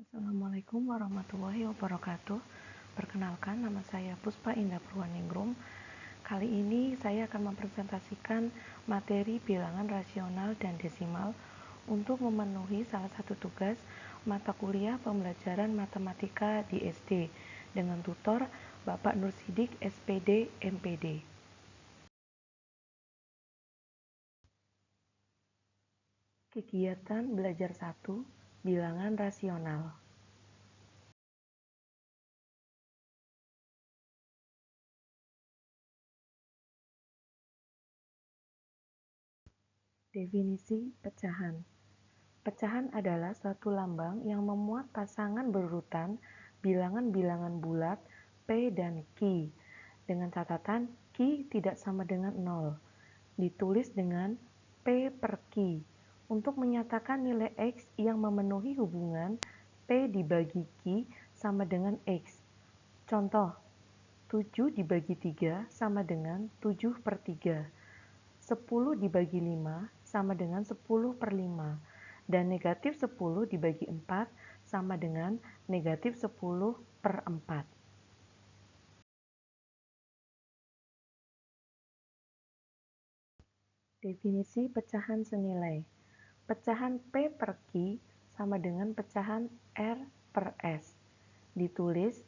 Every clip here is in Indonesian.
Assalamualaikum warahmatullahi wabarakatuh. Perkenalkan, nama saya Puspa Indah Purwaningrum. Kali ini saya akan mempresentasikan materi bilangan rasional dan desimal untuk memenuhi salah satu tugas mata kuliah pembelajaran matematika di SD dengan tutor Bapak Nur Sidik, SPD, MPD. Kegiatan belajar 1, bilangan rasional. Definisi pecahan. Pecahan adalah suatu lambang yang memuat pasangan berurutan bilangan-bilangan bulat P dan Q. Dengan catatan Q tidak sama dengan 0. Ditulis dengan P per Q untuk menyatakan nilai X yang memenuhi hubungan P dibagi Q sama dengan X. Contoh, 7 dibagi 3 sama dengan 7 per 3. 10 dibagi 5 sama dengan 10 per 5. Dan negatif 10 dibagi 4 sama dengan negatif 10 per 4. Definisi pecahan senilai. Pecahan P per Q sama dengan pecahan R per S. Ditulis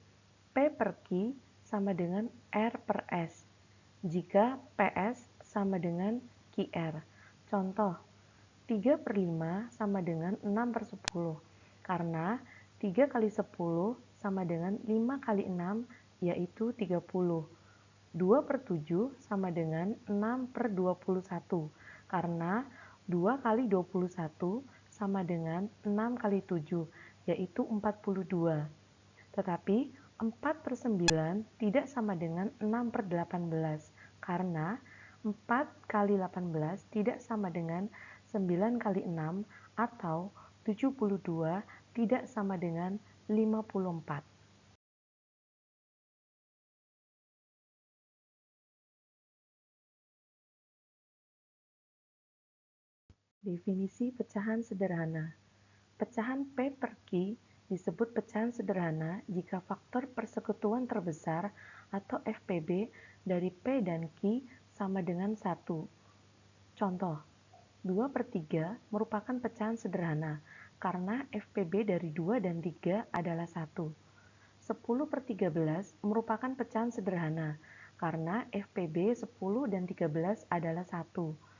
P per Q sama dengan R per S jika PS sama dengan QR. Contoh, 3 per 5 sama dengan 6 per 10, karena 3 kali 10 sama dengan 5 kali 6, yaitu 30. 2 per 7 sama dengan 6 per 21, karena 2 kali 21 sama dengan 6 kali 7, yaitu 42. Tetapi 4 per 9 tidak sama dengan 6 per 18, karena 4 kali 18 tidak sama dengan 9 kali 6 atau 72 tidak sama dengan 54. Definisi pecahan sederhana. Pecahan P per Q disebut pecahan sederhana jika faktor persekutuan terbesar atau FPB dari P dan Q sama dengan 1. Contoh, 2 per 3 merupakan pecahan sederhana karena FPB dari 2 dan 3 adalah 1. 10 per 13 merupakan pecahan sederhana karena FPB 10 dan 13 adalah 1.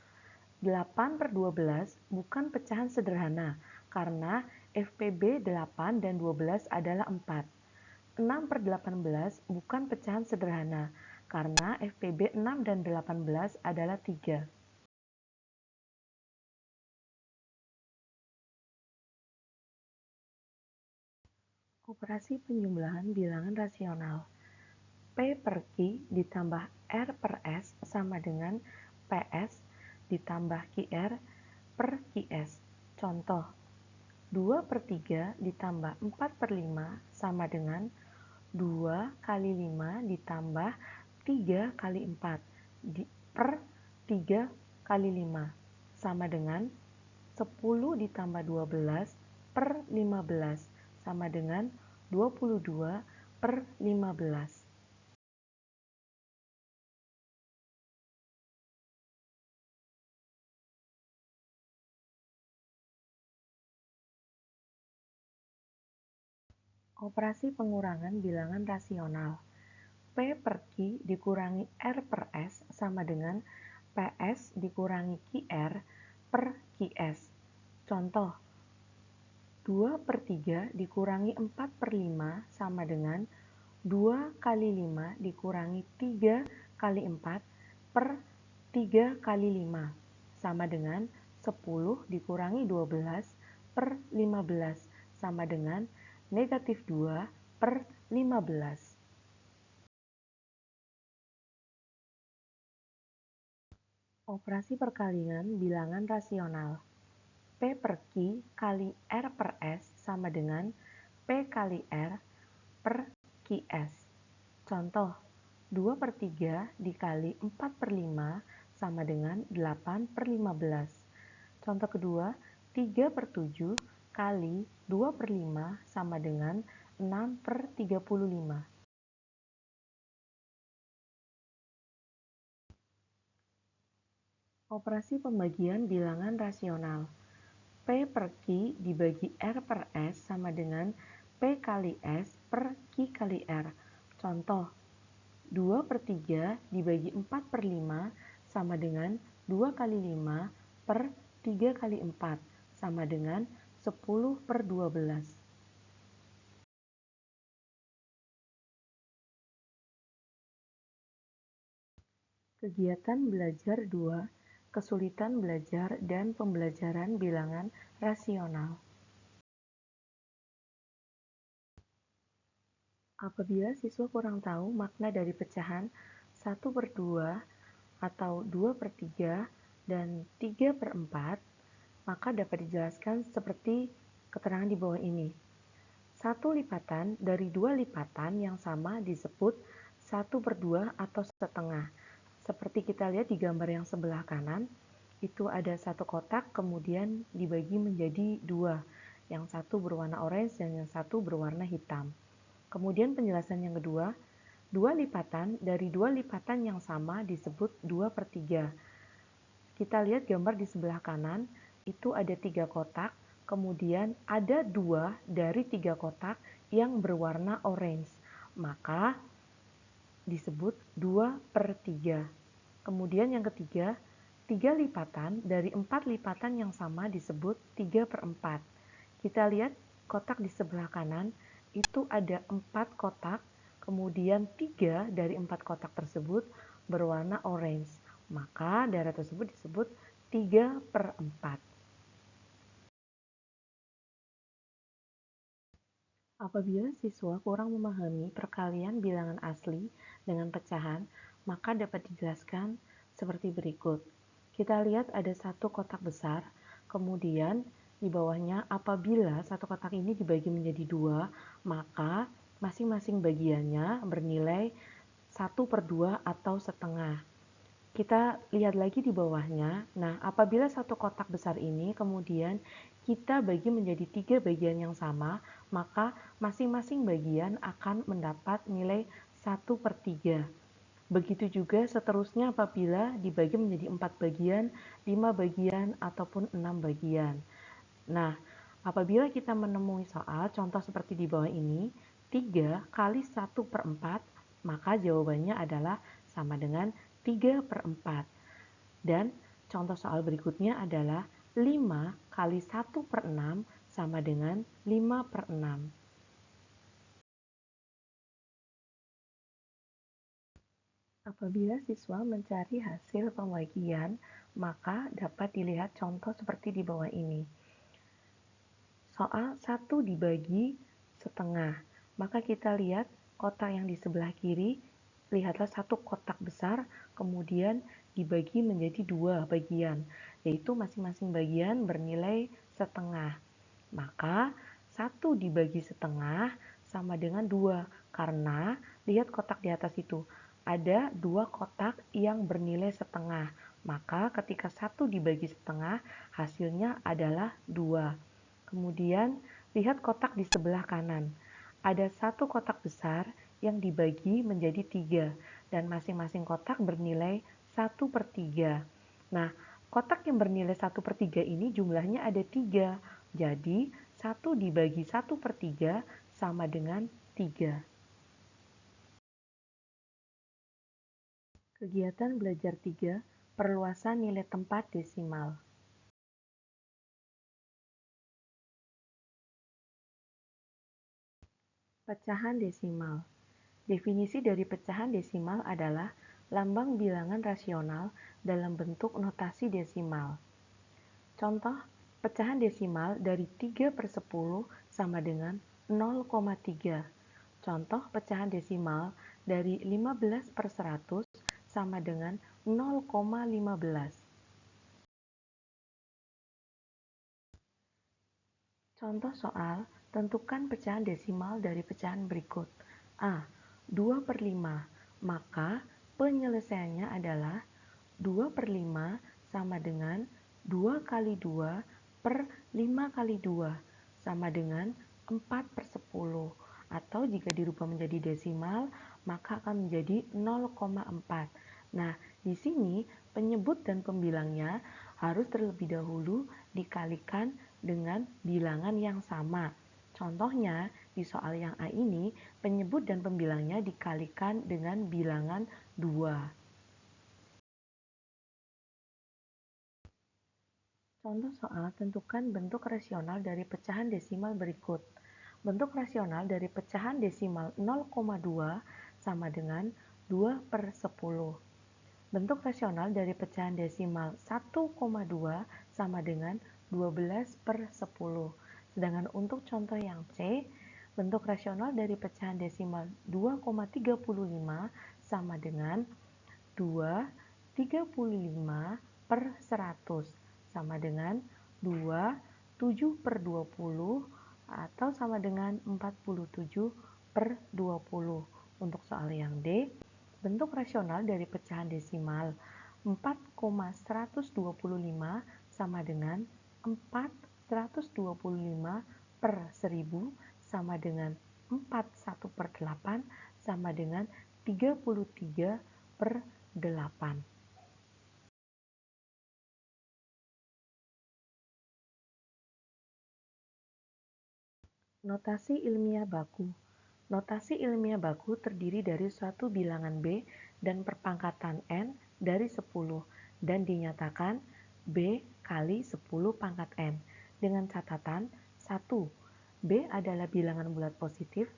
8 per 12 bukan pecahan sederhana karena FPB 8 dan 12 adalah 4. 6 per 18 bukan pecahan sederhana karena FPB 6 dan 18 adalah 3. Operasi penjumlahan bilangan rasional. P per Q ditambah R per S sama dengan PS ditambah QR per QS. Contoh, 2 per 3 ditambah 4 per 5 sama dengan 2 kali 5 ditambah 3 kali 4 per 3 kali 5 sama dengan 10 ditambah 12 per 15 sama dengan 22 per 15. Operasi pengurangan bilangan rasional. P per Q dikurangi R per S sama dengan PS dikurangi QR per QS. Contoh, 2 per 3 dikurangi 4 per 5 sama dengan 2 kali 5 dikurangi 3 kali 4 per 3 kali 5 sama dengan 10 dikurangi 12 per 15 sama dengan negatif 2 per 15. Operasi perkalian bilangan rasional. P per Q kali R per S sama dengan P kali R per QS. Contoh, 2 per 3 dikali 4 per 5 sama dengan 8 per 15. Contoh kedua, 3 per 7 kali 2/5 sama dengan 6/35. Operasi pembagian bilangan rasional. P per Q dibagi R per S sama dengan P kali S per Q kali R. Contoh, 2/3 dibagi 4/5 sama dengan 2 kali 5 per 3 kali 4 sama dengan 10/12. Kegiatan belajar 2, kesulitan belajar dan pembelajaran bilangan rasional. Apabila siswa kurang tahu makna dari pecahan 1/2 atau 2/3 dan 3/4, maka dapat dijelaskan seperti keterangan di bawah ini. Satu lipatan dari dua lipatan yang sama disebut 1/2 atau setengah. Seperti kita lihat di gambar yang sebelah kanan, itu ada satu kotak kemudian dibagi menjadi dua. Yang satu berwarna orange dan yang satu berwarna hitam. Kemudian penjelasan yang kedua, dua lipatan dari dua lipatan yang sama disebut 2/3. Kita lihat gambar di sebelah kanan, itu ada 3 kotak, kemudian ada 2 dari 3 kotak yang berwarna orange. Maka disebut 2/3. Kemudian yang ketiga, 3 lipatan dari 4 lipatan yang sama disebut 3/4. Kita lihat kotak di sebelah kanan, itu ada 4 kotak, kemudian 3 dari 4 kotak tersebut berwarna orange. Maka daerah tersebut disebut 3/4. Apabila siswa kurang memahami perkalian bilangan asli dengan pecahan, maka dapat dijelaskan seperti berikut. Kita lihat ada satu kotak besar, kemudian di bawahnya apabila satu kotak ini dibagi menjadi dua, maka masing-masing bagiannya bernilai 1/2 atau setengah. Kita lihat lagi di bawahnya. Nah, apabila satu kotak besar ini kemudian kita bagi menjadi 3 bagian yang sama, maka masing-masing bagian akan mendapat nilai 1/3. Begitu juga seterusnya apabila dibagi menjadi 4 bagian, 5 bagian, ataupun 6 bagian. Nah, apabila kita menemui soal contoh seperti di bawah ini, 3 kali 1/4, maka jawabannya adalah sama dengan 3/4. Dan contoh soal berikutnya adalah 5 kali 1/6 sama dengan 5/6. Apabila siswa mencari hasil pembagian, maka dapat dilihat contoh seperti di bawah ini. Soal 1 dibagi setengah, maka kita lihat kotak yang di sebelah kiri, lihatlah satu kotak besar, kemudian dibagi menjadi 2 bagian, yaitu masing-masing bagian bernilai setengah. Maka 1 dibagi setengah sama dengan 2, karena lihat kotak di atas itu, ada 2 kotak yang bernilai setengah. Maka ketika 1 dibagi setengah, hasilnya adalah 2. Kemudian lihat kotak di sebelah kanan. Ada satu kotak besar yang dibagi menjadi 3 dan masing-masing kotak bernilai 1/3. Nah, kotak yang bernilai 1/3 ini jumlahnya ada 3. Jadi 1 dibagi 1/3 sama dengan 3. Kegiatan belajar 3, perluasan nilai tempat desimal. Pecahan desimal. Definisi dari pecahan desimal adalah lambang bilangan rasional dalam bentuk notasi desimal. Contoh, pecahan desimal dari 3/10 sama dengan 0,3. Contoh pecahan desimal dari 15/100 sama dengan 0,15. Contoh soal, tentukan pecahan desimal dari pecahan berikut. A. 2/5, maka penyelesaiannya adalah 2/5 sama dengan 2 kali 2 per 5 kali 2. sama dengan 4/10. Atau jika dirubah menjadi desimal, maka akan menjadi 0,4. Nah, di sini penyebut dan pembilangnya harus terlebih dahulu dikalikan dengan bilangan yang sama. Contohnya, di soal yang A ini, penyebut dan pembilangnya dikalikan dengan bilangan 2. Contoh soal, tentukan bentuk rasional dari pecahan desimal berikut. Bentuk rasional dari pecahan desimal 0,2 sama dengan 2/10. Bentuk rasional dari pecahan desimal 1,2 sama dengan 12/10. Sedangkan untuk contoh yang C, bentuk rasional dari pecahan desimal 2,35 sama dengan 2,35/100 sama dengan 2,7/20 atau sama dengan 47/20. Untuk soal yang D, bentuk rasional dari pecahan desimal 4,125 sama dengan 4,125/1000 sama dengan 41/8 sama dengan 33/8. Notasi ilmiah baku. Notasi ilmiah baku terdiri dari suatu bilangan B dan perpangkatan N dari 10 dan dinyatakan B kali 10 pangkat N dengan catatan 1. B adalah bilangan bulat positif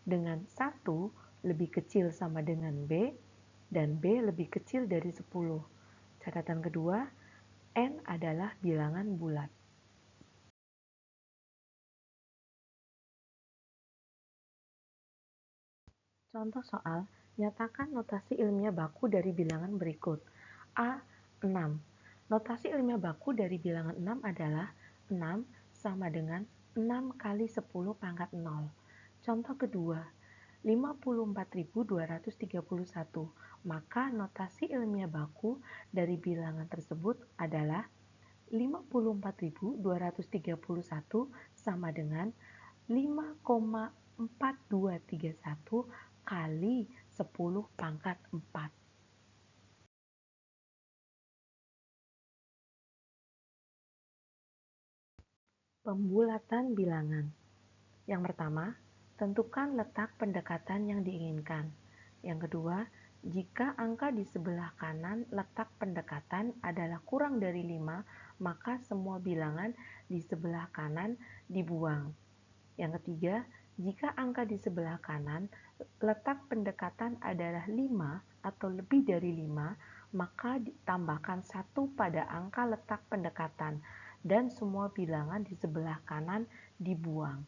dengan 1 lebih kecil sama dengan B dan B lebih kecil dari 10. Catatan kedua, N adalah bilangan bulat. Contoh soal, nyatakan notasi ilmiah baku dari bilangan berikut. A. 6. Notasi ilmiah baku dari bilangan 6 adalah 6 sama dengan 6 kali 10 pangkat 0. Contoh kedua, 54.231. Maka notasi ilmiah baku dari bilangan tersebut adalah 54.231 sama dengan 5,4231 kali 10 pangkat 4. Pembulatan bilangan. Yang pertama, tentukan letak pendekatan yang diinginkan. Yang kedua, jika angka di sebelah kanan letak pendekatan adalah kurang dari 5, maka semua bilangan di sebelah kanan dibuang. Yang ketiga, jika angka di sebelah kanan letak pendekatan adalah 5 atau lebih dari 5, maka ditambahkan 1 pada angka letak pendekatan dan semua bilangan di sebelah kanan dibuang.